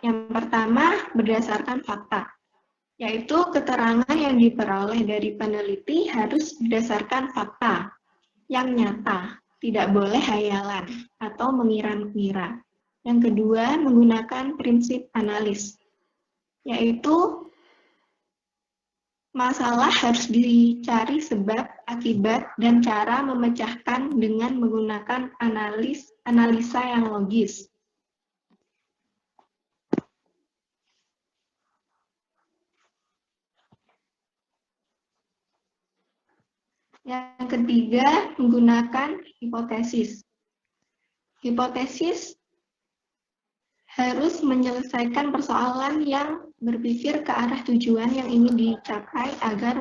Yang pertama, berdasarkan fakta, yaitu keterangan yang diperoleh dari peneliti harus berdasarkan fakta yang nyata, tidak boleh hayalan atau mengira-ngira. Yang kedua, menggunakan prinsip analis, yaitu masalah harus dicari sebab, akibat, dan cara memecahkan dengan menggunakan analisa yang logis. Yang ketiga, menggunakan hipotesis. Hipotesis harus menyelesaikan persoalan yang berpikir ke arah tujuan yang ingin dicapai agar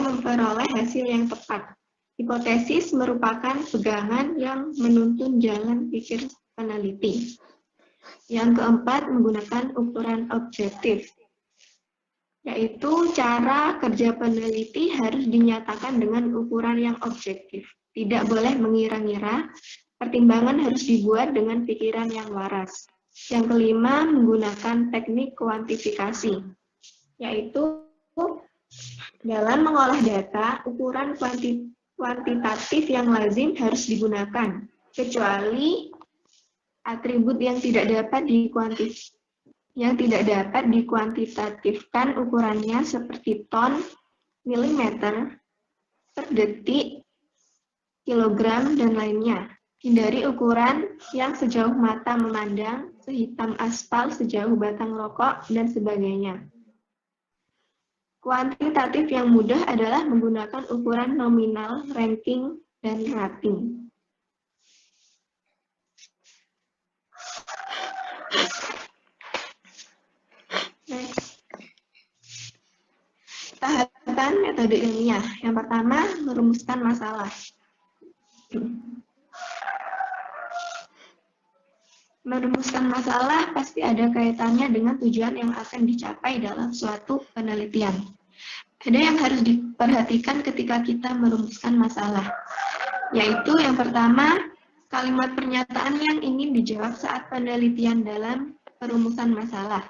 memperoleh hasil yang tepat. Hipotesis merupakan pegangan yang menuntun jalan pikir peneliti. Yang keempat, menggunakan ukuran objektif, yaitu cara kerja peneliti harus dinyatakan dengan ukuran yang objektif. Tidak boleh mengira-ngira, pertimbangan harus dibuat dengan pikiran yang waras. Yang kelima, menggunakan teknik kuantifikasi, yaitu dalam mengolah data, ukuran kuantitatif yang lazim harus digunakan, kecuali atribut yang tidak dapat dikuantitatifkan ukurannya seperti ton, milimeter, per detik, kilogram, dan lainnya. Hindari ukuran yang sejauh mata memandang, sehitam aspal sejauh batang rokok, dan sebagainya. Kuantitatif yang mudah adalah menggunakan ukuran nominal, ranking, dan rating. Tahapan metode ilmiah. Yang pertama, merumuskan masalah. Merumuskan masalah pasti ada kaitannya dengan tujuan yang akan dicapai dalam suatu penelitian. Ada yang harus diperhatikan ketika kita merumuskan masalah, yaitu yang pertama, kalimat pernyataan yang ingin dijawab saat penelitian dalam perumusan masalah.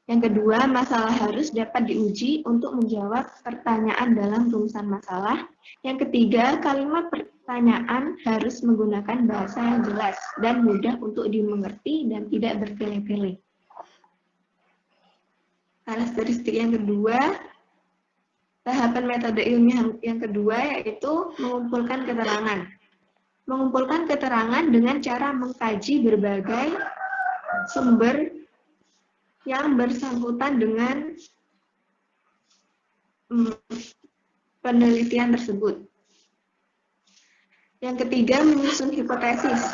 Yang kedua, masalah harus dapat diuji untuk menjawab pertanyaan dalam rumusan masalah. Yang ketiga, kalimat pertanyaan harus menggunakan bahasa yang jelas dan mudah untuk dimengerti dan tidak bertele-tele. Karakteristik yang kedua, tahapan metode ilmiah yang kedua yaitu mengumpulkan keterangan. Mengumpulkan keterangan dengan cara mengkaji berbagai sumber yang bersangkutan dengan penelitian tersebut. Yang ketiga, menyusun hipotesis.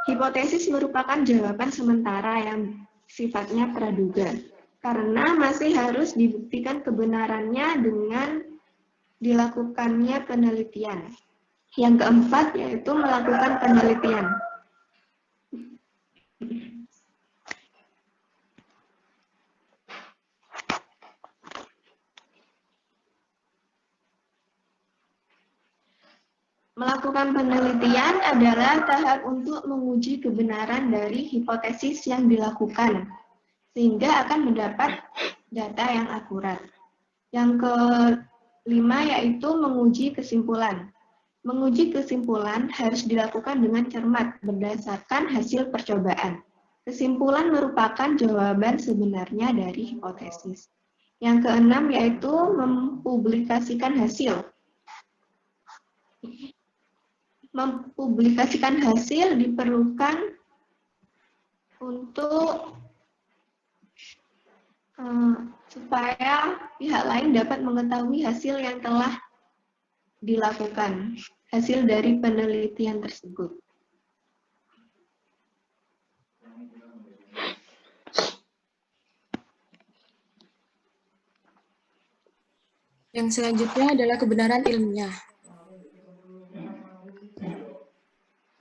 Hipotesis merupakan jawaban sementara yang sifatnya praduga, karena masih harus dibuktikan kebenarannya dengan dilakukannya penelitian. Yang keempat, yaitu melakukan penelitian. Melakukan penelitian adalah tahap untuk menguji kebenaran dari hipotesis yang dilakukan, sehingga akan mendapat data yang akurat. Yang kelima yaitu menguji kesimpulan. Menguji kesimpulan harus dilakukan dengan cermat berdasarkan hasil percobaan. Kesimpulan merupakan jawaban sebenarnya dari hipotesis. Yang keenam yaitu mempublikasikan hasil. Mempublikasikan hasil diperlukan untuk supaya pihak lain dapat mengetahui hasil yang telah dilakukan, hasil dari penelitian tersebut. Yang selanjutnya adalah kebenaran ilmiah.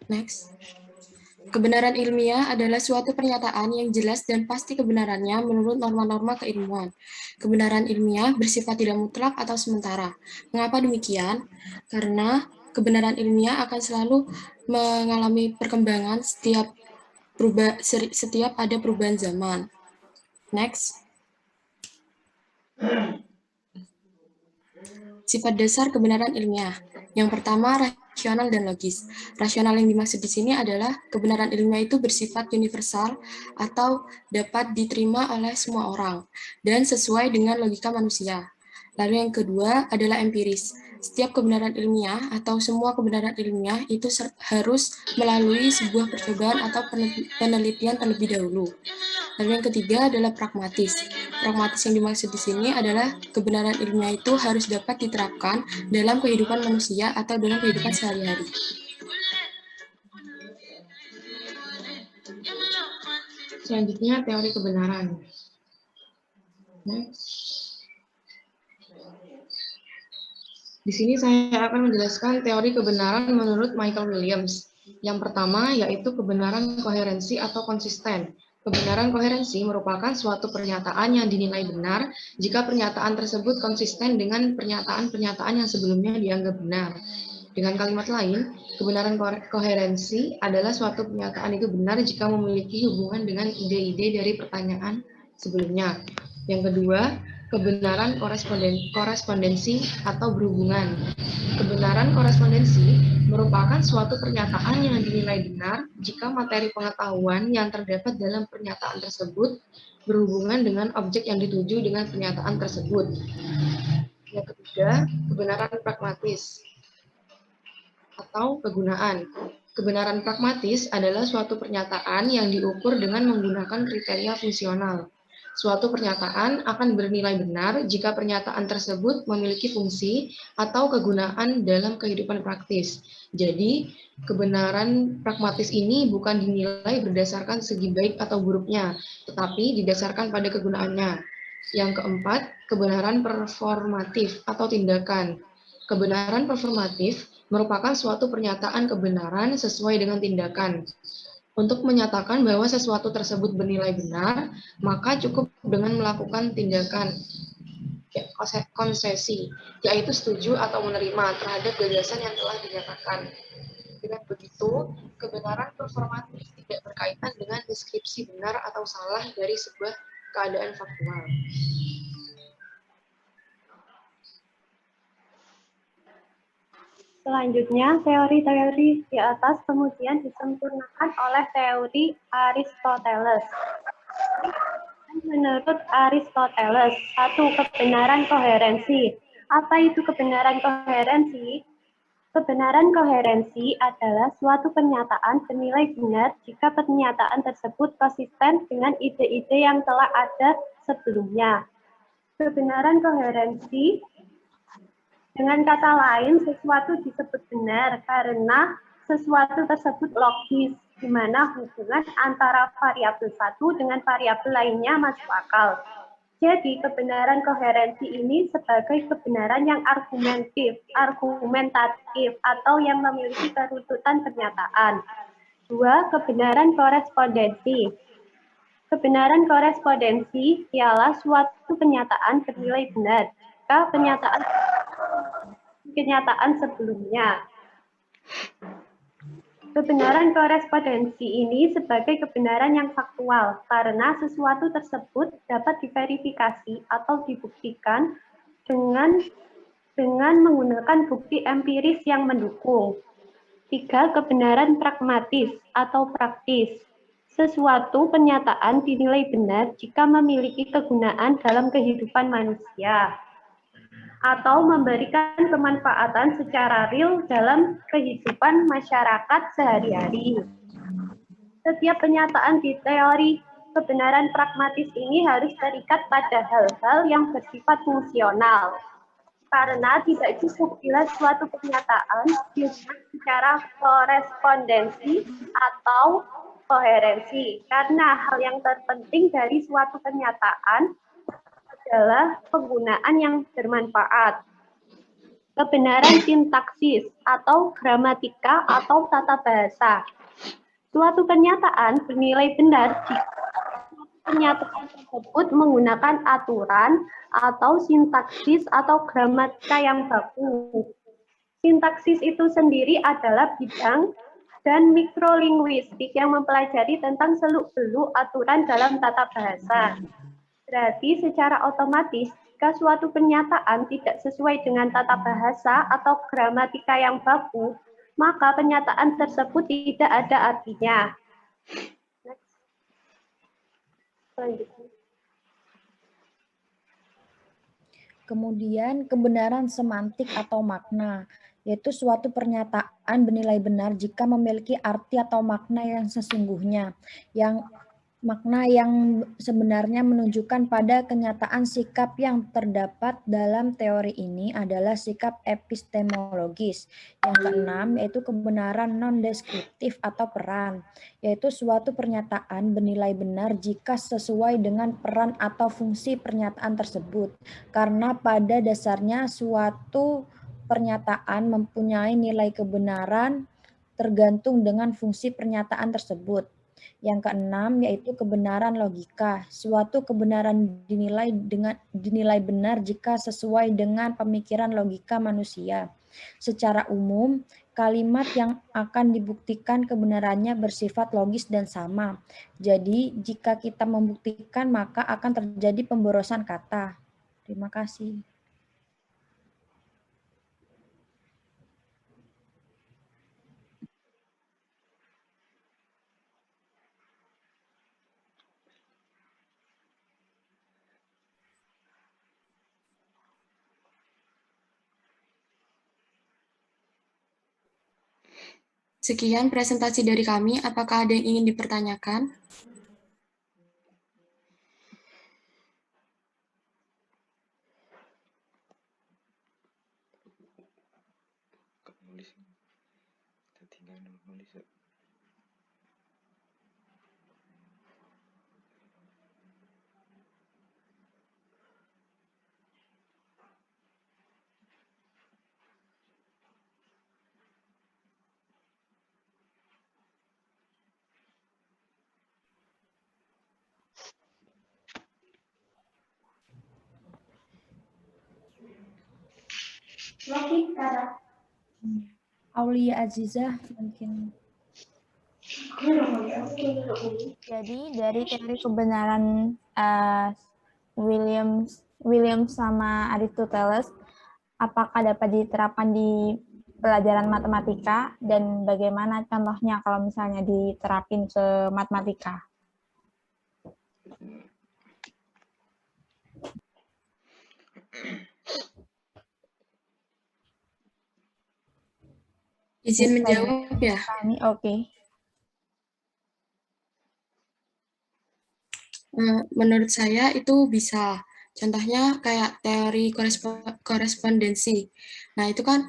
Next. Kebenaran ilmiah adalah suatu pernyataan yang jelas dan pasti kebenarannya menurut norma-norma keilmuan. Kebenaran ilmiah bersifat tidak mutlak atau sementara. Mengapa demikian? Karena kebenaran ilmiah akan selalu mengalami perkembangan setiap setiap ada perubahan zaman. Next. Sifat dasar kebenaran ilmiah. Yang pertama, rasional dan logis. Rasional yang dimaksud di sini adalah kebenaran ilmiah itu bersifat universal atau dapat diterima oleh semua orang dan sesuai dengan logika manusia. Lalu yang kedua adalah empiris. Setiap kebenaran ilmiah atau semua kebenaran ilmiah itu harus melalui sebuah percobaan atau penelitian terlebih dahulu. Lalu yang ketiga adalah pragmatis. Pragmatis yang dimaksud di sini adalah kebenaran ilmiah itu harus dapat diterapkan dalam kehidupan manusia atau dalam kehidupan sehari-hari. Selanjutnya teori kebenaran. Next. Di sini saya akan menjelaskan teori kebenaran menurut Michael Williams. Yang pertama yaitu kebenaran koherensi atau konsisten. Kebenaran koherensi merupakan suatu pernyataan yang dinilai benar jika pernyataan tersebut konsisten dengan pernyataan-pernyataan yang sebelumnya dianggap benar. Dengan kalimat lain, kebenaran koherensi adalah suatu pernyataan itu benar jika memiliki hubungan dengan ide-ide dari pertanyaan sebelumnya. Yang kedua, kebenaran korespondensi atau berhubungan. Kebenaran korespondensi merupakan suatu pernyataan yang dinilai benar jika materi pengetahuan yang terdapat dalam pernyataan tersebut berhubungan dengan objek yang dituju dengan pernyataan tersebut. Yang ketiga, kebenaran pragmatis atau kegunaan. Kebenaran pragmatis adalah suatu pernyataan yang diukur dengan menggunakan kriteria fungsional. Suatu pernyataan akan bernilai benar jika pernyataan tersebut memiliki fungsi atau kegunaan dalam kehidupan praktis. Jadi, kebenaran pragmatis ini bukan dinilai berdasarkan segi baik atau buruknya, tetapi didasarkan pada kegunaannya. Yang keempat, kebenaran performatif atau tindakan. Kebenaran performatif merupakan suatu pernyataan kebenaran sesuai dengan tindakan. Untuk menyatakan bahwa sesuatu tersebut bernilai benar, maka cukup dengan melakukan tindakan konsesi, yaitu setuju atau menerima terhadap gagasan yang telah dinyatakan. Dengan begitu, kebenaran performatif tidak berkaitan dengan deskripsi benar atau salah dari sebuah keadaan faktual. Selanjutnya, teori-teori di atas kemudian disempurnakan oleh teori Aristoteles. Menurut Aristoteles, satu, kebenaran koherensi. Apa itu kebenaran koherensi? Kebenaran koherensi adalah suatu pernyataan bernilai benar jika pernyataan tersebut konsisten dengan ide-ide yang telah ada sebelumnya. Kebenaran koherensi, dengan kata lain, sesuatu disebut benar karena sesuatu tersebut logis, di mana hubungan antara variabel satu dengan variabel lainnya masuk akal. Jadi, kebenaran koherensi ini sebagai kebenaran yang argumentatif, atau yang memiliki kerututan pernyataan. Dua, kebenaran korespondensi. Kebenaran korespondensi ialah suatu pernyataan bernilai benar jika kenyataan sebelumnya. Kebenaran korespondensi ini sebagai kebenaran yang faktual karena sesuatu tersebut dapat diverifikasi atau dibuktikan dengan menggunakan bukti empiris yang mendukung. Tiga, kebenaran pragmatis atau praktis. Sesuatu pernyataan dinilai benar jika memiliki kegunaan dalam kehidupan manusia atau memberikan kemanfaatan secara real dalam kehidupan masyarakat sehari-hari. Setiap pernyataan di teori kebenaran pragmatis ini harus terikat pada hal-hal yang bersifat fungsional. Karena tidak cukup bila suatu pernyataan dibuat secara korespondensi atau koherensi. Karena hal yang terpenting dari suatu pernyataan adalah penggunaan yang bermanfaat. Kebenaran sintaksis atau gramatika atau tata bahasa. Suatu pernyataan bernilai benar jika pernyataan tersebut menggunakan aturan atau sintaksis atau gramatika yang baku. Sintaksis itu sendiri adalah bidang dan mikrolinguistik yang mempelajari tentang seluk-beluk aturan dalam tata bahasa. Berarti secara otomatis, jika suatu pernyataan tidak sesuai dengan tata bahasa atau gramatika yang baku, maka pernyataan tersebut tidak ada artinya. Next. Selanjutnya. Kemudian kebenaran semantik atau makna, yaitu suatu pernyataan bernilai benar jika memiliki arti atau makna yang sesungguhnya, yang makna yang sebenarnya menunjukkan pada kenyataan sikap yang terdapat dalam teori ini adalah sikap epistemologis. Yang keenam yaitu kebenaran non-deskriptif atau peran, yaitu suatu pernyataan bernilai benar jika sesuai dengan peran atau fungsi pernyataan tersebut. Karena pada dasarnya suatu pernyataan mempunyai nilai kebenaran tergantung dengan fungsi pernyataan tersebut. Yang keenam yaitu kebenaran logika. Suatu kebenaran dinilai benar jika sesuai dengan pemikiran logika manusia. Secara umum, kalimat yang akan dibuktikan kebenarannya bersifat logis dan sama. Jadi, jika kita membuktikan maka akan terjadi pemborosan kata. Terima kasih. Sekian presentasi dari kami. Apakah ada yang ingin dipertanyakan? Aulia Azizah mungkin. Jadi dari teori kebenaran Williams sama Aristoteles, apakah dapat diterapkan di pelajaran matematika dan bagaimana contohnya kalau misalnya diterapin ke matematika? Izin menjawab ya? Oke. Menurut saya itu bisa. Contohnya kayak teori korespondensi. Nah, itu kan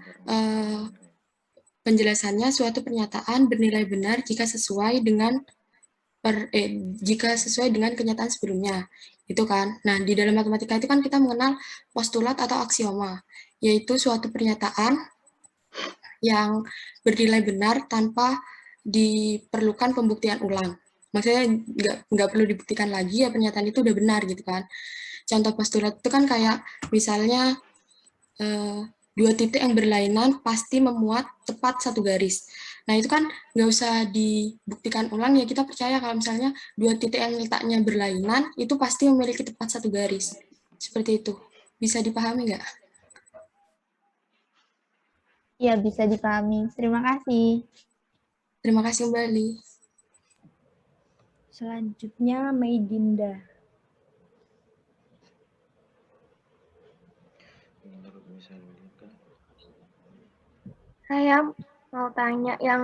penjelasannya suatu pernyataan bernilai benar jika sesuai dengan kenyataan sebelumnya. Itu kan. Nah, di dalam matematika itu kan kita mengenal postulat atau aksioma, yaitu suatu pernyataan yang bernilai benar tanpa diperlukan pembuktian ulang. Maksudnya nggak perlu dibuktikan lagi ya pernyataan itu udah benar gitu kan. Contoh postulat itu kan kayak misalnya dua titik yang berlainan pasti memuat tepat satu garis. Nah itu kan nggak usah dibuktikan ulang ya, kita percaya kalau misalnya dua titik yang letaknya berlainan itu pasti memiliki tepat satu garis. Seperti itu. Bisa dipahami nggak? Iya, bisa dipahami. Terima kasih. Terima kasih kembali. Selanjutnya Maidinda. Saya mau tanya yang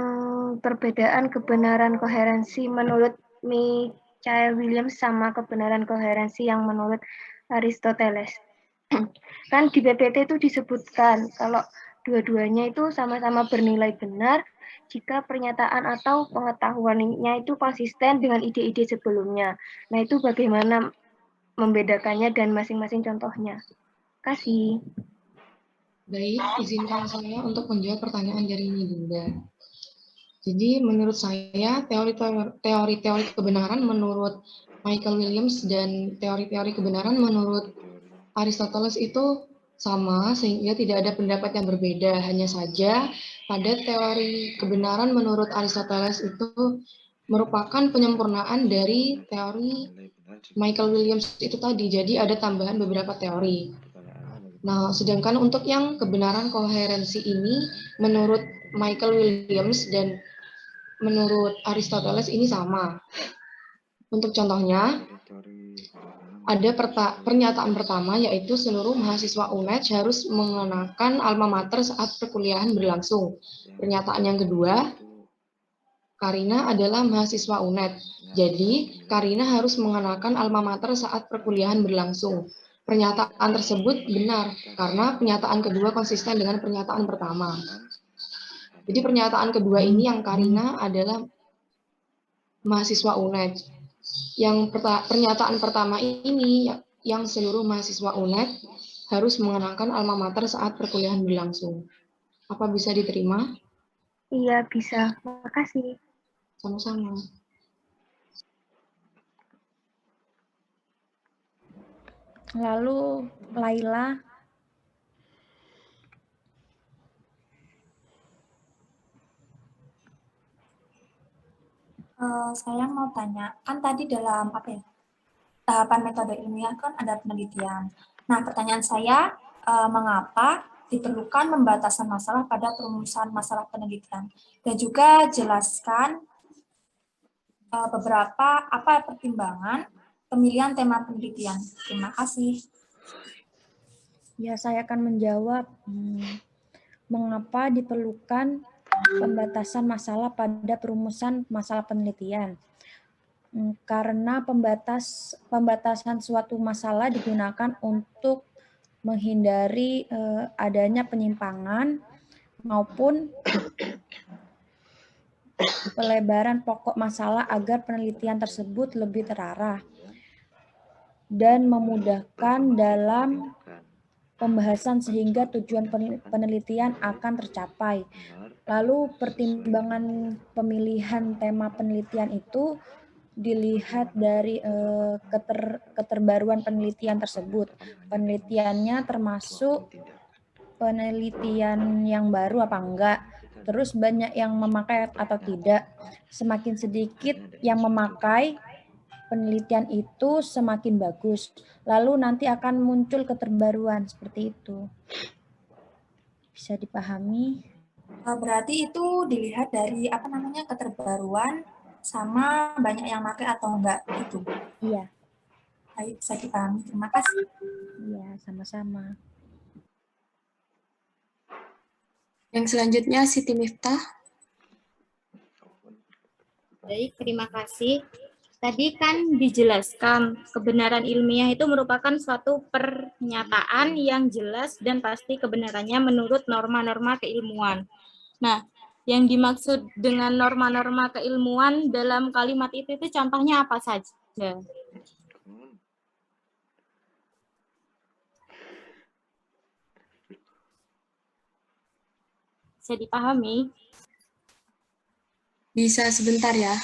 perbedaan kebenaran koherensi menurut Michael Williams sama kebenaran koherensi yang menurut Aristoteles. Kan di PPT itu disebutkan kalau dua-duanya itu sama-sama bernilai benar jika pernyataan atau pengetahuannya itu konsisten dengan ide-ide sebelumnya. Nah, itu bagaimana membedakannya dan masing-masing contohnya. Kasih. Baik, izinkan saya untuk menjawab pertanyaan dari Dinda. Jadi menurut saya teori-teori kebenaran menurut Michael Williams dan teori-teori kebenaran menurut Aristoteles itu sama sehingga tidak ada pendapat yang berbeda. Hanya saja pada teori kebenaran menurut Aristoteles itu merupakan penyempurnaan dari teori Michael Williams itu tadi. Jadi ada tambahan beberapa teori. Nah, sedangkan untuk yang kebenaran koherensi ini menurut Michael Williams dan menurut Aristoteles ini sama. Untuk contohnya, ada pernyataan pertama yaitu seluruh mahasiswa UNED harus mengenakan alma mater saat perkuliahan berlangsung. Pernyataan yang kedua, Karina adalah mahasiswa UNED. Jadi, Karina harus mengenakan alma mater saat perkuliahan berlangsung. Pernyataan tersebut benar karena pernyataan kedua konsisten dengan pernyataan pertama. Jadi pernyataan kedua ini yang Karina adalah mahasiswa UNED. Yang pernyataan pertama ini yang seluruh mahasiswa UNED harus mengenakan alma mater saat perkuliahan berlangsung. Apa bisa diterima? Iya, bisa. Makasih. Sama-sama. Lalu Laila. Saya mau tanya, kan tadi dalam tahapan metode ilmiah kan ada penelitian. Nah, pertanyaan saya, mengapa diperlukan pembatasan masalah pada perumusan masalah penelitian? Dan juga jelaskan beberapa pertimbangan pemilihan tema penelitian. Terima kasih. Ya, saya akan menjawab mengapa diperlukan pembatasan masalah pada perumusan masalah penelitian. Karena pembatasan suatu masalah digunakan untuk menghindari adanya penyimpangan maupun pelebaran pokok masalah agar penelitian tersebut lebih terarah dan memudahkan dalam pembahasan sehingga tujuan penelitian akan tercapai. Lalu pertimbangan pemilihan tema penelitian itu dilihat dari keterbaruan penelitian tersebut. Penelitiannya termasuk penelitian yang baru apa enggak, terus banyak yang memakai atau tidak. Semakin sedikit yang memakai penelitian itu semakin bagus. Lalu nanti akan muncul keterbaruan seperti itu. Bisa dipahami? Berarti itu dilihat dari keterbaruan sama banyak yang pakai atau enggak gitu. Iya. Baik, bisa dipahami. Terima kasih. Iya, sama-sama. Yang selanjutnya Siti Miftah. Baik, terima kasih. Tadi kan dijelaskan kebenaran ilmiah itu merupakan suatu pernyataan yang jelas dan pasti kebenarannya menurut norma-norma keilmuan. Nah, yang dimaksud dengan norma-norma keilmuan dalam kalimat itu contohnya apa saja? Bisa dipahami? Bisa sebentar ya.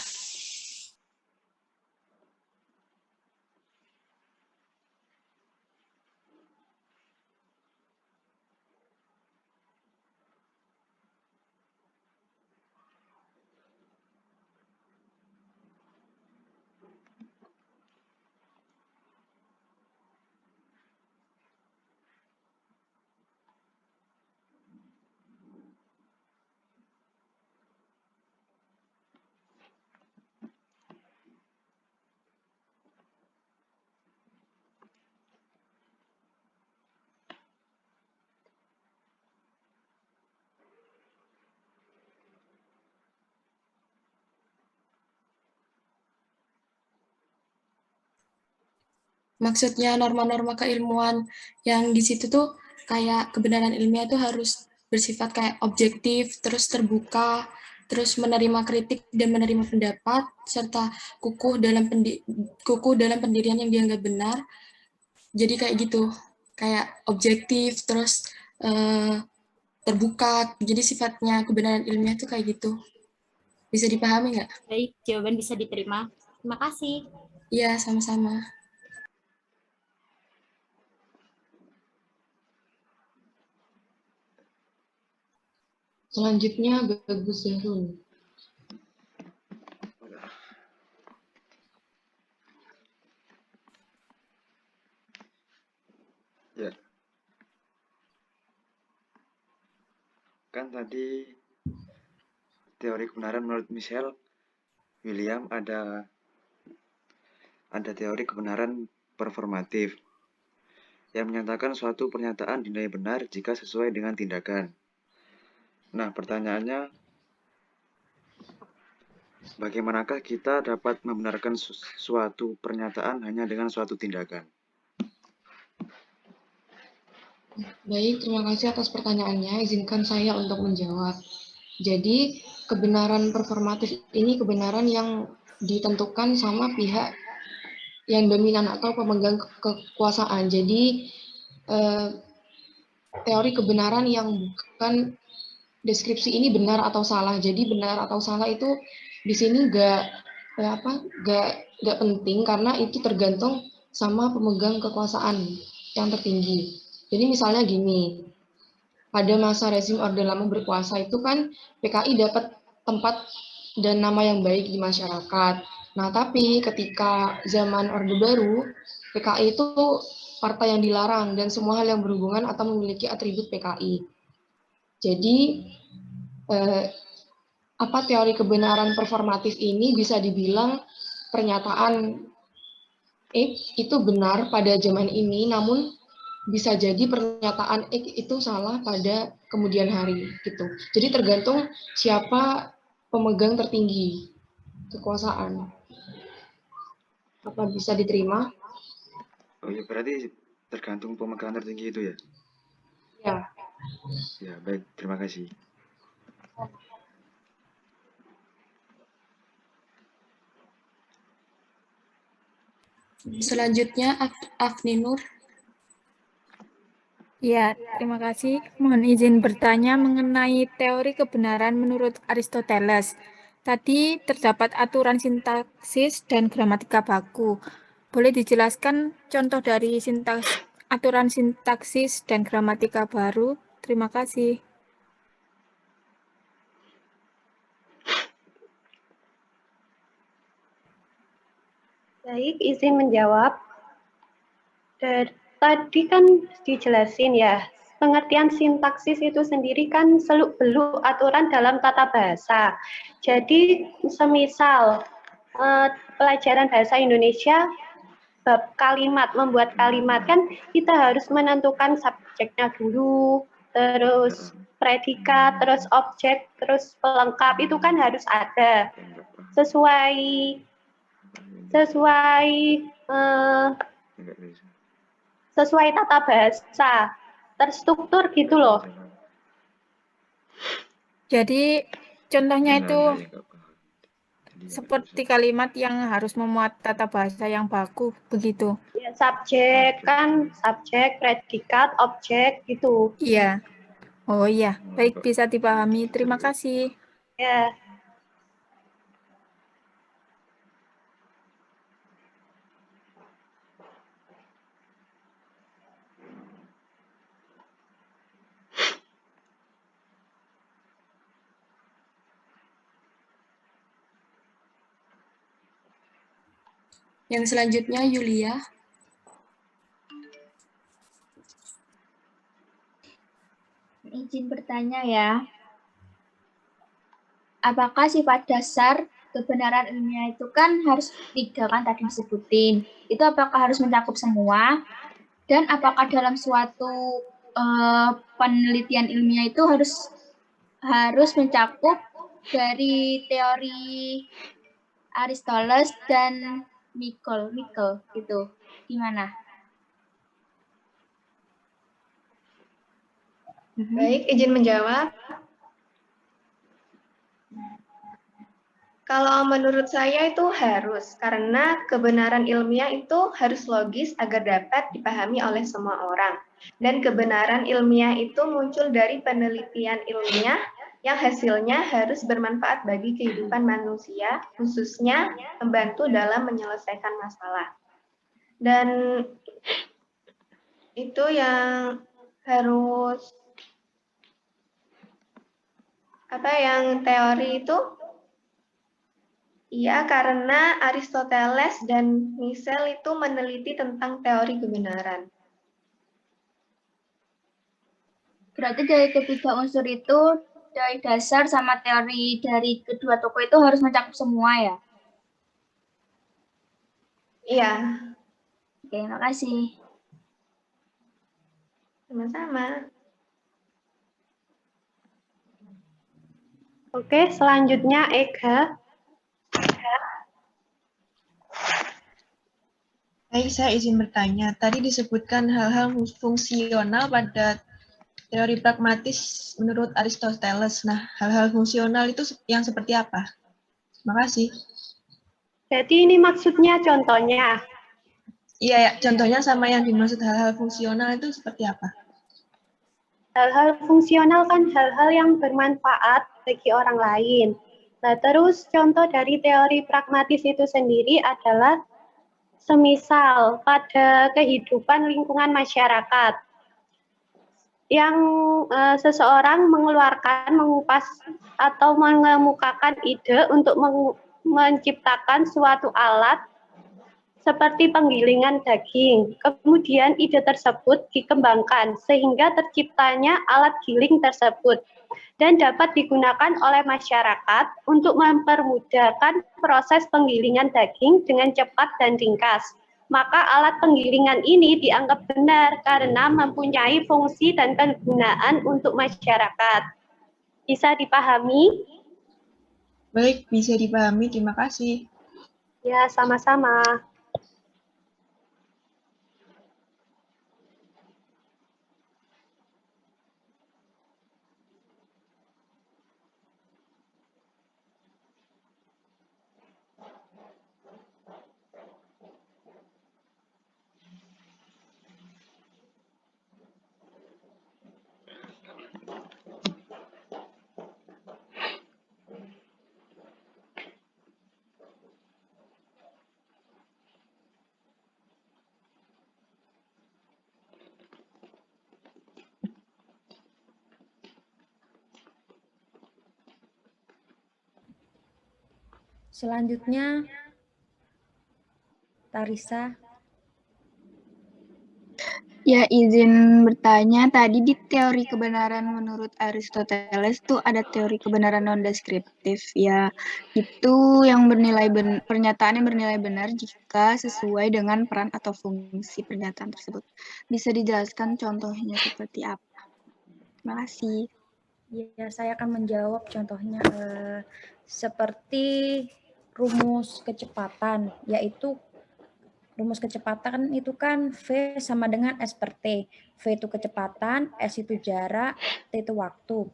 Maksudnya norma-norma keilmuan yang di situ tuh kayak kebenaran ilmiah tuh harus bersifat kayak objektif, terus terbuka, terus menerima kritik dan menerima pendapat, serta kukuh dalam pendirian yang dianggap benar. Jadi kayak gitu, kayak objektif, terus terbuka. Jadi sifatnya kebenaran ilmiah tuh kayak gitu. Bisa dipahami nggak? Baik, jawaban bisa diterima. Terima kasih. Iya, sama-sama. Selanjutnya Bagus Zahrul. Ya. Kan tadi teori kebenaran menurut Michelle William ada teori kebenaran performatif yang menyatakan suatu pernyataan dinilai benar jika sesuai dengan tindakan. Nah, pertanyaannya, bagaimanakah kita dapat membenarkan suatu pernyataan hanya dengan suatu tindakan? Baik, terima kasih atas pertanyaannya. Izinkan saya untuk menjawab. Jadi, kebenaran performatif ini kebenaran yang ditentukan sama pihak yang dominan atau pemegang kekuasaan. Jadi, teori kebenaran yang bukan deskripsi ini benar atau salah. Jadi, benar atau salah itu di sini nggak penting karena itu tergantung sama pemegang kekuasaan yang tertinggi. Jadi misalnya gini, pada masa rezim Orde Lama berkuasa itu kan PKI dapat tempat dan nama yang baik di masyarakat. Nah, tapi ketika zaman Orde Baru, PKI itu partai yang dilarang dan semua hal yang berhubungan atau memiliki atribut PKI. Jadi, teori kebenaran performatif ini bisa dibilang pernyataan itu benar pada zaman ini, namun bisa jadi pernyataan itu salah pada kemudian hari gitu. Jadi tergantung siapa pemegang tertinggi kekuasaan. Apa bisa diterima? Oh ya, berarti tergantung pemegang tertinggi itu ya? Ya. Ya, baik. Terima kasih. Selanjutnya, Afni Nur. Ya, terima kasih. Mohon izin bertanya mengenai teori kebenaran menurut Aristoteles. Tadi terdapat aturan sintaksis dan gramatika baku. Boleh dijelaskan contoh dari aturan sintaksis dan gramatika baru? Terima kasih. Baik, izin menjawab. Tadi kan dijelasin ya, pengertian sintaksis itu sendiri kan seluk-beluk aturan dalam tata bahasa. Jadi, semisal pelajaran bahasa Indonesia, bab kalimat, membuat kalimat, kan kita harus menentukan subjeknya dulu, terus predikat, terus objek, terus pelengkap, itu kan harus ada. Sesuai tata bahasa, terstruktur gitu loh. Jadi contohnya itu seperti kalimat yang harus memuat tata bahasa yang baku, begitu? Ya, subjek, predikat, objek gitu. Iya. Oh iya, baik, bisa dipahami. Terima kasih. Ya. Yang selanjutnya, Yulia. Izin bertanya ya. Apakah sifat dasar kebenaran ilmiah itu kan harus 3 kan tadi disebutin. Itu apakah harus mencakup semua? Dan apakah dalam suatu penelitian ilmiah itu harus mencakup dari teori Aristoteles dan Michel gitu. Gimana? Baik, izin menjawab. Kalau menurut saya itu harus, karena kebenaran ilmiah itu harus logis agar dapat dipahami oleh semua orang. Dan kebenaran ilmiah itu muncul dari penelitian ilmiah yang hasilnya harus bermanfaat bagi kehidupan manusia, khususnya membantu dalam menyelesaikan masalah. Dan itu yang harus Apa yang teori itu? Iya, karena Aristoteles dan Michel itu meneliti tentang teori kebenaran. Berarti dari ketiga unsur itu, dari dasar sama teori dari kedua tokoh itu harus mencakup semua ya? Iya. Oke, makasih. Sama-sama. Oke, selanjutnya Ega. Baik, saya izin bertanya. Tadi disebutkan hal-hal fungsional pada teori pragmatis menurut Aristoteles. Nah, hal-hal fungsional itu yang seperti apa? Terima kasih. Jadi ini maksudnya contohnya. Iya, ya, contohnya sama yang dimaksud hal-hal fungsional itu seperti apa? Hal-hal fungsional kan hal-hal yang bermanfaat bagi orang lain. Nah, terus contoh dari teori pragmatis itu sendiri adalah semisal pada kehidupan lingkungan masyarakat yang seseorang mengupas atau mengemukakan ide untuk menciptakan suatu alat seperti penggilingan daging. Kemudian ide tersebut dikembangkan sehingga terciptanya alat giling tersebut dan dapat digunakan oleh masyarakat untuk mempermudahkan proses penggilingan daging dengan cepat dan ringkas. Maka alat penggilingan ini dianggap benar karena mempunyai fungsi dan kegunaan untuk masyarakat. Bisa dipahami? Baik, bisa dipahami. Terima kasih. Ya, sama-sama. Selanjutnya, Tarisa. Ya, izin bertanya, tadi di teori kebenaran menurut Aristoteles tuh ada teori kebenaran non-deskriptif. Ya, itu yang pernyataan yang bernilai benar jika sesuai dengan peran atau fungsi pernyataan tersebut. Bisa dijelaskan contohnya seperti apa? Terima kasih. Ya, saya akan menjawab contohnya seperti rumus kecepatan, yaitu rumus kecepatan itu kan V sama dengan S per T. V itu kecepatan, S itu jarak, T itu waktu.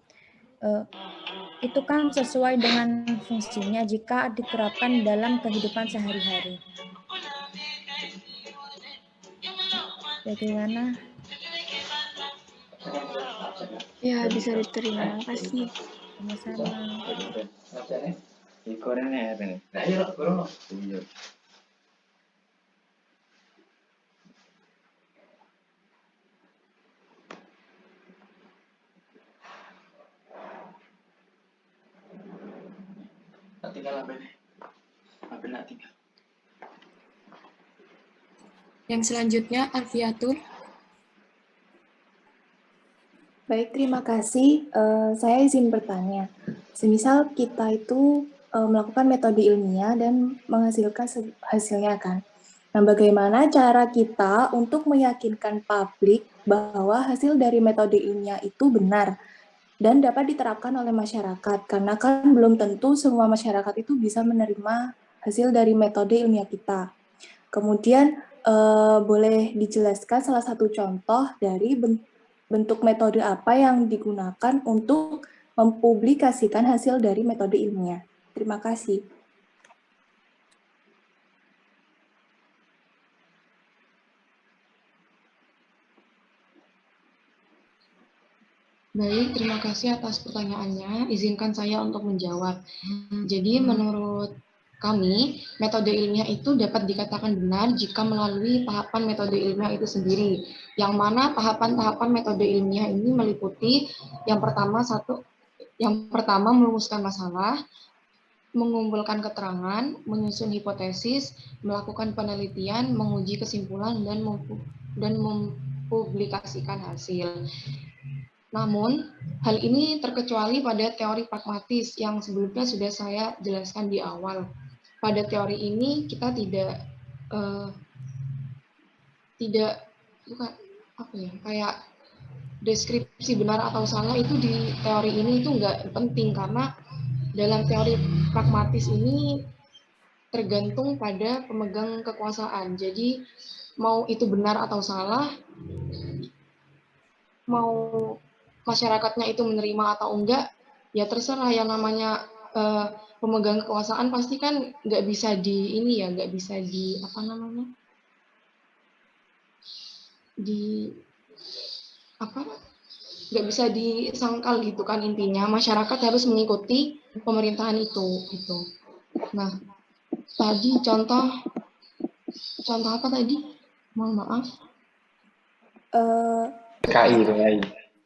Itu kan sesuai dengan fungsinya jika diterapkan dalam kehidupan sehari-hari. Bagaimana? Ya, bisa diterima. Terima kasih. Sama-sama. Yang selanjutnya, Alfiatul. Baik, terima kasih. Saya izin bertanya. Semisal kita itu melakukan metode ilmiah dan menghasilkan hasilnya kan. Nah, bagaimana cara kita untuk meyakinkan publik bahwa hasil dari metode ilmiah itu benar dan dapat diterapkan oleh masyarakat? Karena kan belum tentu semua masyarakat itu bisa menerima hasil dari metode ilmiah kita. Kemudian, boleh dijelaskan salah satu contoh dari bentuk metode apa yang digunakan untuk mempublikasikan hasil dari metode ilmiah. Terima kasih. Baik, terima kasih atas pertanyaannya. Izinkan saya untuk menjawab. Jadi menurut kami, metode ilmiah itu dapat dikatakan benar jika melalui tahapan metode ilmiah itu sendiri. Yang mana tahapan-tahapan metode ilmiah ini meliputi yang pertama Yang pertama, merumuskan masalah, mengumpulkan keterangan, menyusun hipotesis, melakukan penelitian, menguji kesimpulan, dan mempublikasikan hasil. Namun, hal ini terkecuali pada teori pragmatis yang sebelumnya sudah saya jelaskan di awal. Pada teori ini kita kayak deskripsi benar atau salah itu di teori ini itu nggak penting, karena dalam teori pragmatis ini tergantung pada pemegang kekuasaan. Jadi mau itu benar atau salah, mau masyarakatnya itu menerima atau enggak, ya terserah. Yang namanya pemegang kekuasaan pasti kan nggak bisa nggak bisa disangkal gitu kan. Intinya masyarakat harus mengikuti pemerintahan itu gitu. Nah, tadi contoh apa tadi? Mohon maaf. KI.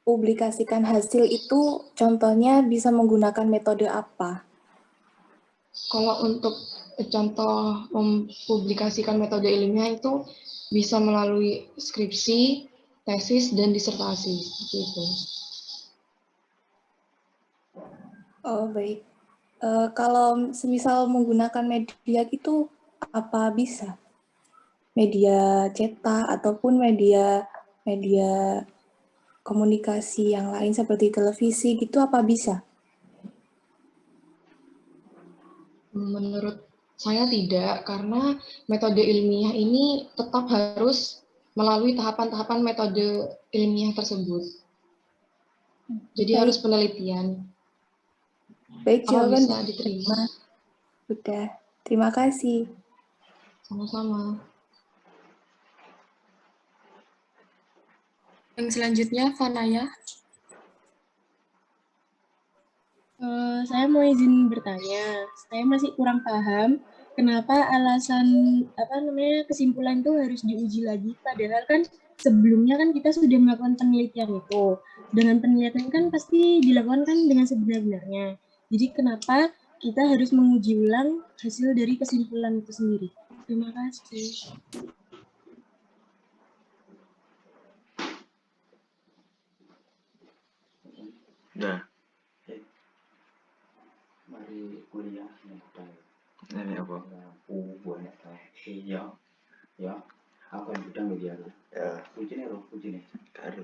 Publikasikan hasil itu contohnya bisa menggunakan metode apa? Kalau untuk contoh mempublikasikan metode ilmiah itu bisa melalui skripsi, tesis, dan disertasi, seperti itu. Oh, baik. Kalau semisal menggunakan media itu apa bisa? Media cetak ataupun media komunikasi yang lain seperti televisi gitu apa bisa? Menurut saya tidak, karena metode ilmiah ini tetap harus melalui tahapan-tahapan metode ilmiah tersebut. Jadi harus penelitian. Baik, jawaban bisa diterima. Udah, terima kasih. Sama-sama. Yang selanjutnya, Fanaya. Saya mau izin bertanya. Saya masih kurang paham kenapa alasan kesimpulan itu harus diuji lagi. Padahal kan sebelumnya kan kita sudah melakukan penelitian itu. Dengan penelitian kan pasti dilakukan kan dengan sebenar-benarnya. Jadi kenapa kita harus menguji ulang hasil dari kesimpulan itu sendiri? Terima kasih. Udah. Mari kuliah Ini apa? Ya. Aku yang bidang media. Ya. Uji nih. Karo.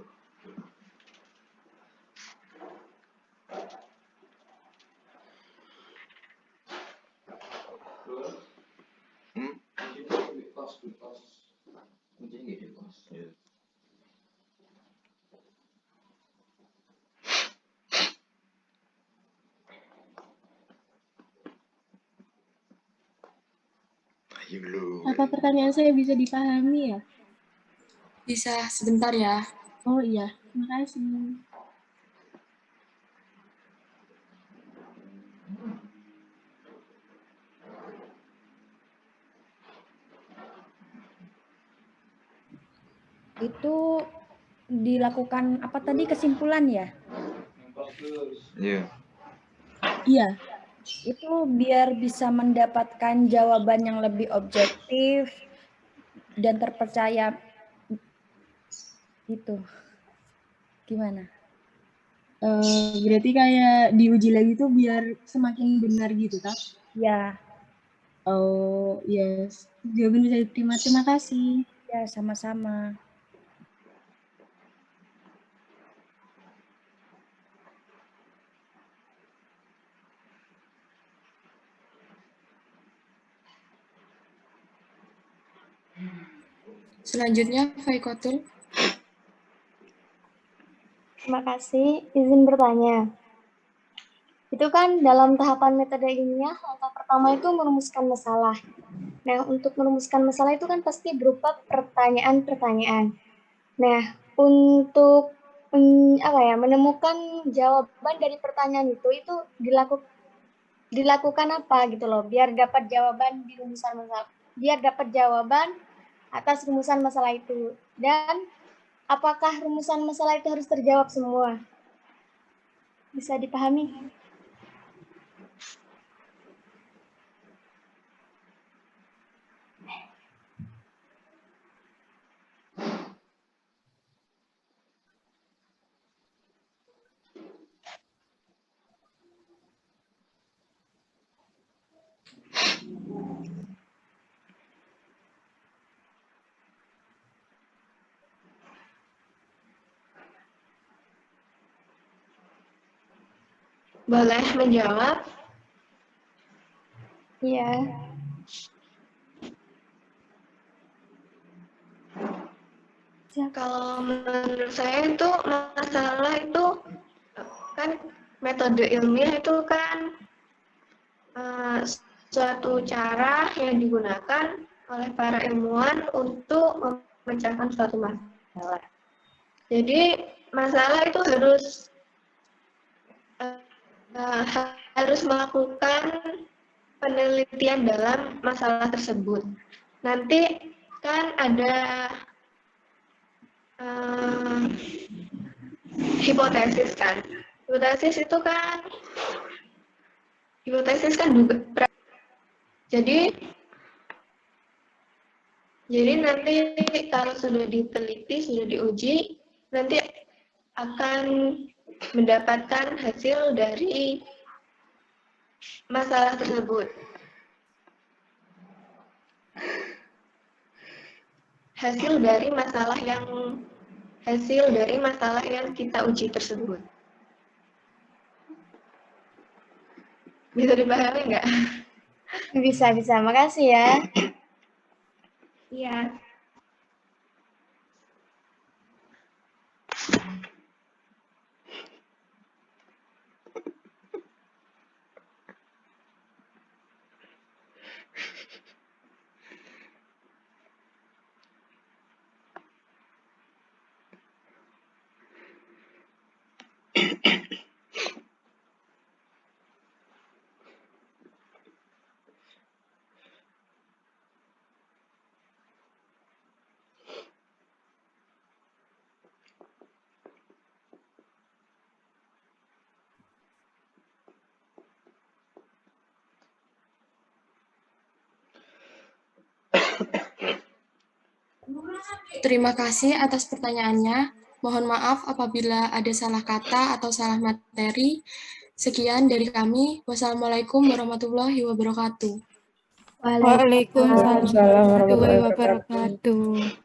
Apa pertanyaan saya bisa dipahami ya? Bisa sebentar ya. Oh iya, terima kasih. Itu dilakukan apa tadi kesimpulan ya? Iya. Iya. Itu biar bisa mendapatkan jawaban yang lebih objektif dan terpercaya gitu. Gimana? Berarti kayak diuji lagi tuh biar semakin benar gitu, Kak? Ya. Oh, yes. Jawaban bisa diterima. Terima kasih. Ya, sama-sama. Selanjutnya, Faikotul. Terima kasih. Izin bertanya. Itu kan dalam tahapan metode ilmiah, langkah pertama itu merumuskan masalah. Nah, untuk merumuskan masalah itu kan pasti berupa pertanyaan-pertanyaan. Nah, untuk menemukan jawaban dari pertanyaan itu dilakukan apa gitu loh, biar dapat jawaban di rumusan masalah, biar dapat jawaban atas rumusan masalah itu. Dan apakah rumusan masalah itu harus terjawab semua? Bisa dipahami? Boleh menjawab? Iya. Kalau menurut saya itu masalah itu kan metode ilmiah itu kan suatu cara yang digunakan oleh para ilmuwan untuk memecahkan suatu masalah. Jadi masalah itu harus melakukan penelitian dalam masalah tersebut. Nanti kan ada hipotesis kan. Hipotesis kan juga. Jadi nanti kalau sudah diteliti, sudah diuji, nanti akan mendapatkan hasil dari masalah tersebut. Hasil dari masalah yang kita uji tersebut. Bisa dipahami nggak? Bisa. Makasih ya. Iya. Terima kasih atas pertanyaannya. Mohon maaf apabila ada salah kata atau salah materi. Sekian dari kami. Wassalamualaikum warahmatullahi wabarakatuh. Waalaikumsalam warahmatullahi wabarakatuh.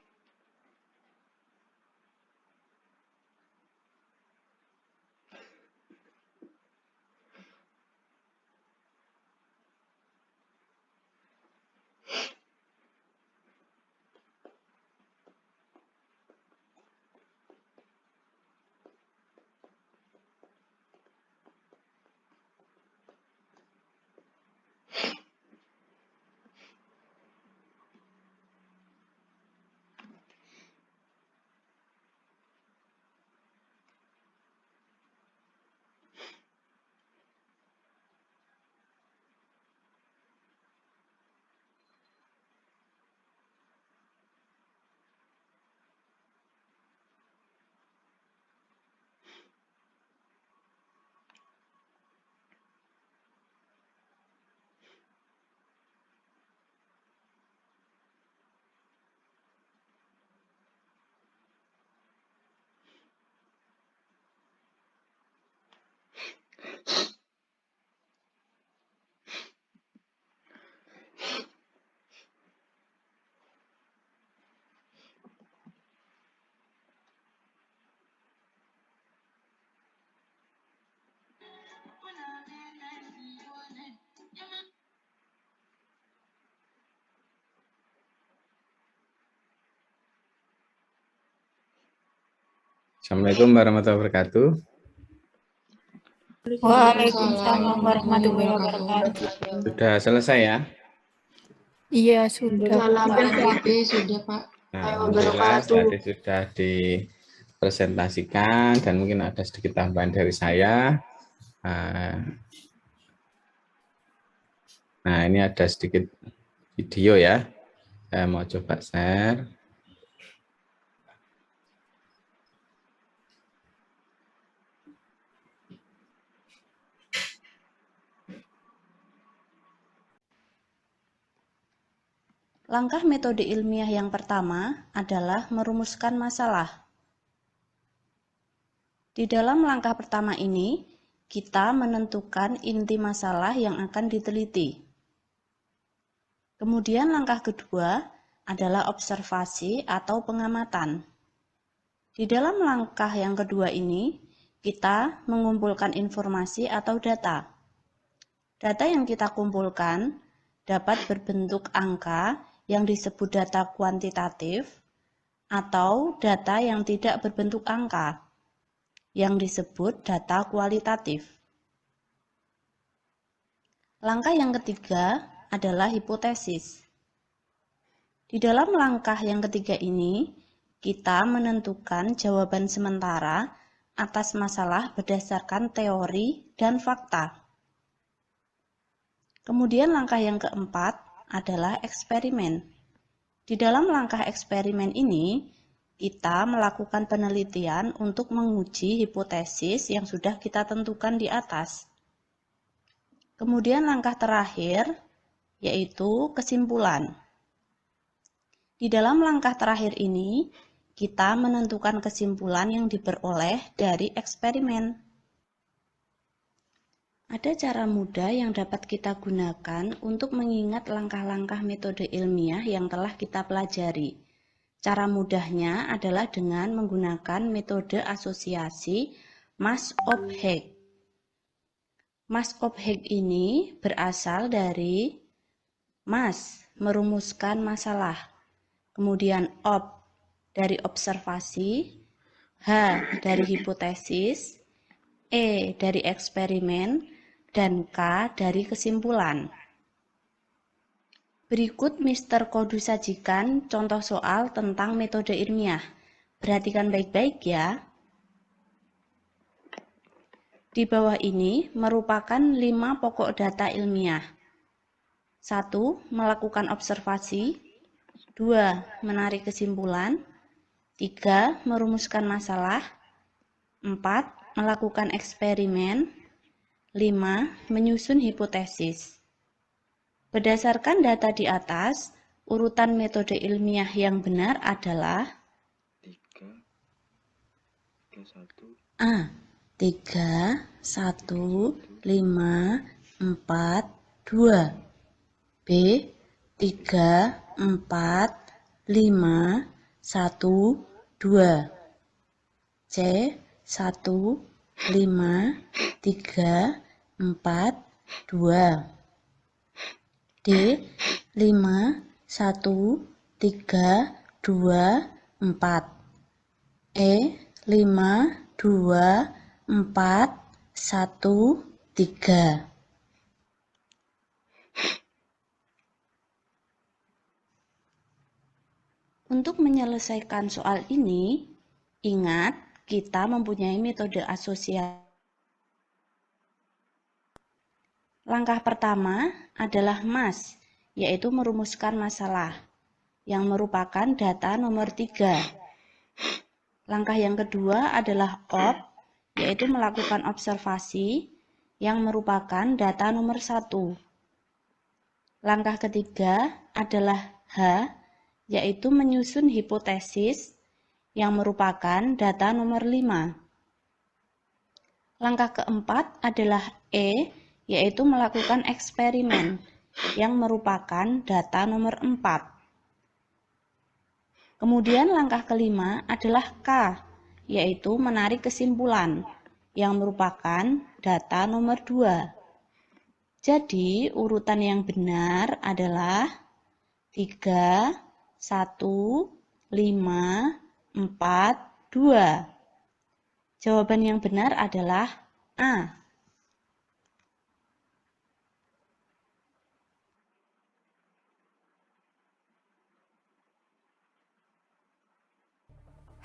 Assalamualaikum warahmatullahi wabarakatuh. Waalaikumsalam warahmatullahi wabarakatuh. Sudah selesai ya? Iya, sudah. Sudah, Pak. Nah, alhamdulillah tadi sudah dipresentasikan dan mungkin ada sedikit tambahan dari saya. Nah, ini ada sedikit video ya. Saya mau coba share. Langkah metode ilmiah yang pertama adalah merumuskan masalah. Di dalam langkah pertama ini, kita menentukan inti masalah yang akan diteliti. Kemudian langkah kedua adalah observasi atau pengamatan. Di dalam langkah yang kedua ini, kita mengumpulkan informasi atau data. Data yang kita kumpulkan dapat berbentuk angka yang disebut data kuantitatif atau data yang tidak berbentuk angka yang disebut data kualitatif. Langkah yang ketiga adalah hipotesis. Di dalam langkah yang ketiga ini, kita menentukan jawaban sementara atas masalah berdasarkan teori dan fakta. Kemudian langkah yang keempat adalah eksperimen. Di dalam langkah eksperimen ini, kita melakukan penelitian untuk menguji hipotesis yang sudah kita tentukan di atas. Kemudian langkah terakhir, yaitu kesimpulan. Di dalam langkah terakhir ini, kita menentukan kesimpulan yang diperoleh dari eksperimen. Ada cara mudah yang dapat kita gunakan untuk mengingat langkah-langkah metode ilmiah yang telah kita pelajari. Cara mudahnya adalah dengan menggunakan metode asosiasi Mass-Opheg. Mass-Opheg ini berasal dari Mas, merumuskan masalah, kemudian Op, dari observasi, H, dari hipotesis, E, dari eksperimen, dan K dari kesimpulan. Berikut Mr. Kodu sajikan contoh soal tentang metode ilmiah. Perhatikan baik-baik ya. Di bawah ini merupakan 5 pokok data ilmiah. 1. Melakukan observasi. 2. Menarik kesimpulan. 3. Merumuskan masalah. 4. Melakukan eksperimen. 5. Menyusun hipotesis. Berdasarkan data di atas, urutan metode ilmiah yang benar adalah A. 3, 1, 5, 4, 2. B. 3, 4, 5, 1, 2. C. 1, 5, 3, 4, 2. D. 5, 1, 3, 2, 4. E. 5, 2, 4, 1, 3. Untuk menyelesaikan soal ini, ingat kita mempunyai metode asosiasi. Langkah pertama adalah MAS, yaitu merumuskan masalah, yang merupakan data nomor 3. Langkah yang kedua adalah OP, yaitu melakukan observasi, yang merupakan data nomor 1. Langkah ketiga adalah H, yaitu menyusun hipotesis, yang merupakan data nomor 5. Langkah keempat adalah E, yaitu melakukan eksperimen, yang merupakan data nomor 4. Kemudian langkah kelima adalah K, yaitu menarik kesimpulan, yang merupakan data nomor 2. Jadi, urutan yang benar adalah 3, 1, 5, 4, 2. Jawaban yang benar adalah A.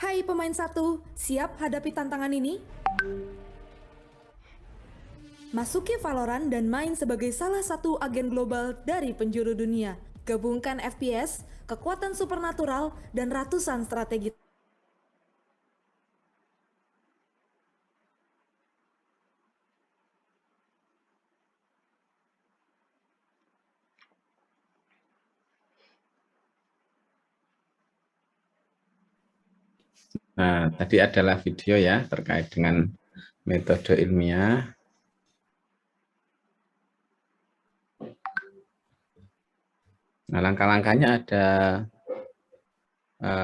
Hai pemain 1, siap hadapi tantangan ini? Masuki Valorant dan main sebagai salah satu agen global dari penjuru dunia. Gabungkan FPS, kekuatan supernatural, dan ratusan strategi. Nah, tadi adalah video ya terkait dengan metode ilmiah. Nah, langkah-langkahnya ada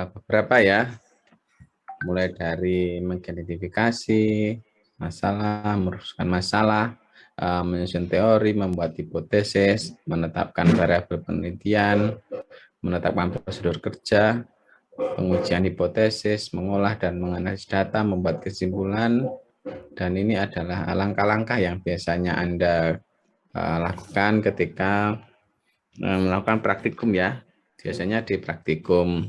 beberapa ya, mulai dari mengidentifikasi masalah, merumuskan masalah, menyusun teori, membuat hipotesis, menetapkan variabel penelitian, menetapkan prosedur kerja, pengujian hipotesis, mengolah dan menganalisis data, membuat kesimpulan, dan ini adalah langkah-langkah yang biasanya Anda lakukan ketika melakukan praktikum ya. Biasanya di praktikum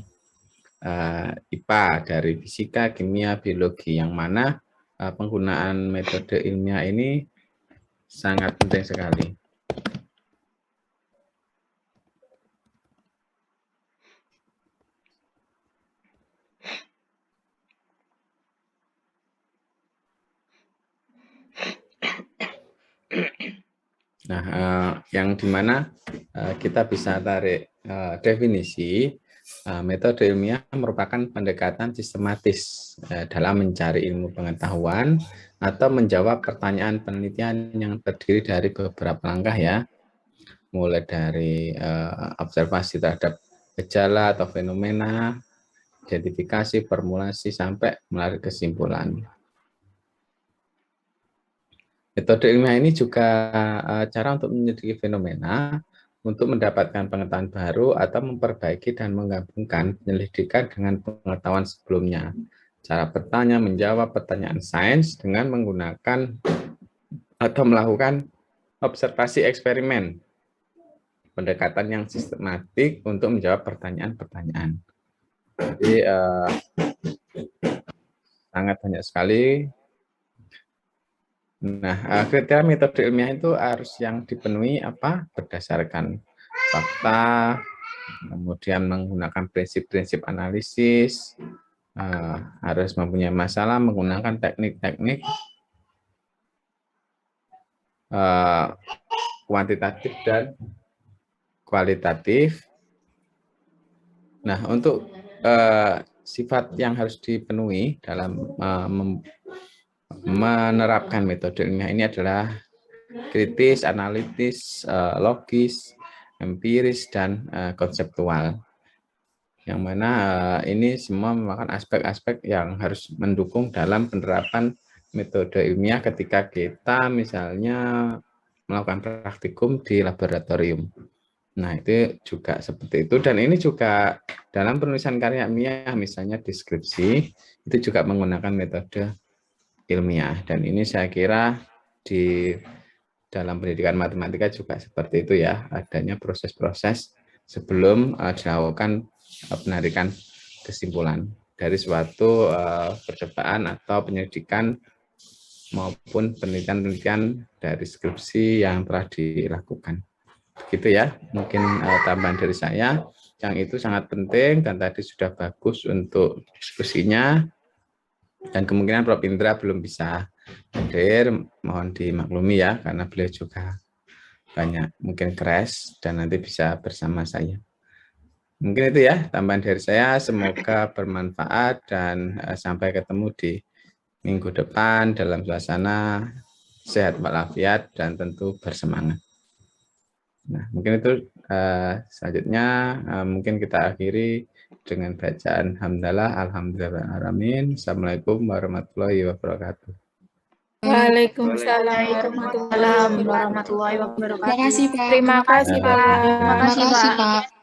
IPA dari fisika, kimia, biologi, yang mana penggunaan metode ilmiah ini sangat penting sekali. Nah, yang dimana kita bisa tarik definisi metode ilmiah merupakan pendekatan sistematis dalam mencari ilmu pengetahuan atau menjawab pertanyaan penelitian yang terdiri dari beberapa langkah ya, mulai dari observasi terhadap gejala atau fenomena, identifikasi, formulasi, sampai menarik kesimpulan. Metode ilmiah ini juga cara untuk menyelidiki fenomena, untuk mendapatkan pengetahuan baru atau memperbaiki dan menggabungkan penyelidikan dengan pengetahuan sebelumnya. Cara bertanya, menjawab pertanyaan sains dengan menggunakan atau melakukan observasi eksperimen. Pendekatan yang sistematik untuk menjawab pertanyaan-pertanyaan. Jadi sangat banyak sekali. Nah, kriteria metode ilmiah itu harus yang dipenuhi apa? Berdasarkan fakta, kemudian menggunakan prinsip-prinsip analisis, harus mempunyai masalah, menggunakan teknik-teknik kuantitatif dan kualitatif. Nah, untuk sifat yang harus dipenuhi dalam menerapkan metode ilmiah ini adalah kritis, analitis, logis, empiris, dan konseptual. Yang mana ini semua merupakan aspek-aspek yang harus mendukung dalam penerapan metode ilmiah ketika kita misalnya melakukan praktikum di laboratorium. Nah, itu juga seperti itu. Dan ini juga dalam penulisan karya ilmiah, misalnya deskripsi, itu juga menggunakan metode ilmiah. Dan ini saya kira di dalam pendidikan matematika juga seperti itu ya, adanya proses-proses sebelum dilakukan penarikan kesimpulan dari suatu percobaan atau penyelidikan maupun penelitian-penelitian dari skripsi yang telah dilakukan. Begitu ya, mungkin tambahan dari saya, yang itu sangat penting dan tadi sudah bagus untuk diskusinya. Dan kemungkinan Prof. Indra belum bisa hadir, mohon dimaklumi ya, karena beliau juga banyak mungkin crash dan nanti bisa bersama saya. Mungkin itu ya tambahan dari saya, semoga bermanfaat dan sampai ketemu di minggu depan dalam suasana sehat walafiat dan tentu bersemangat. Nah, mungkin itu selanjutnya mungkin kita akhiri dengan bacaan hamdalah, alhamdulillahirrahmanirrahim. Assalamualaikum warahmatullahi wabarakatuh. Waalaikumsalam warahmatullahi wabarakatuh. Terima kasih, Pak. Terima kasih, Pak. Terima kasih, Pak.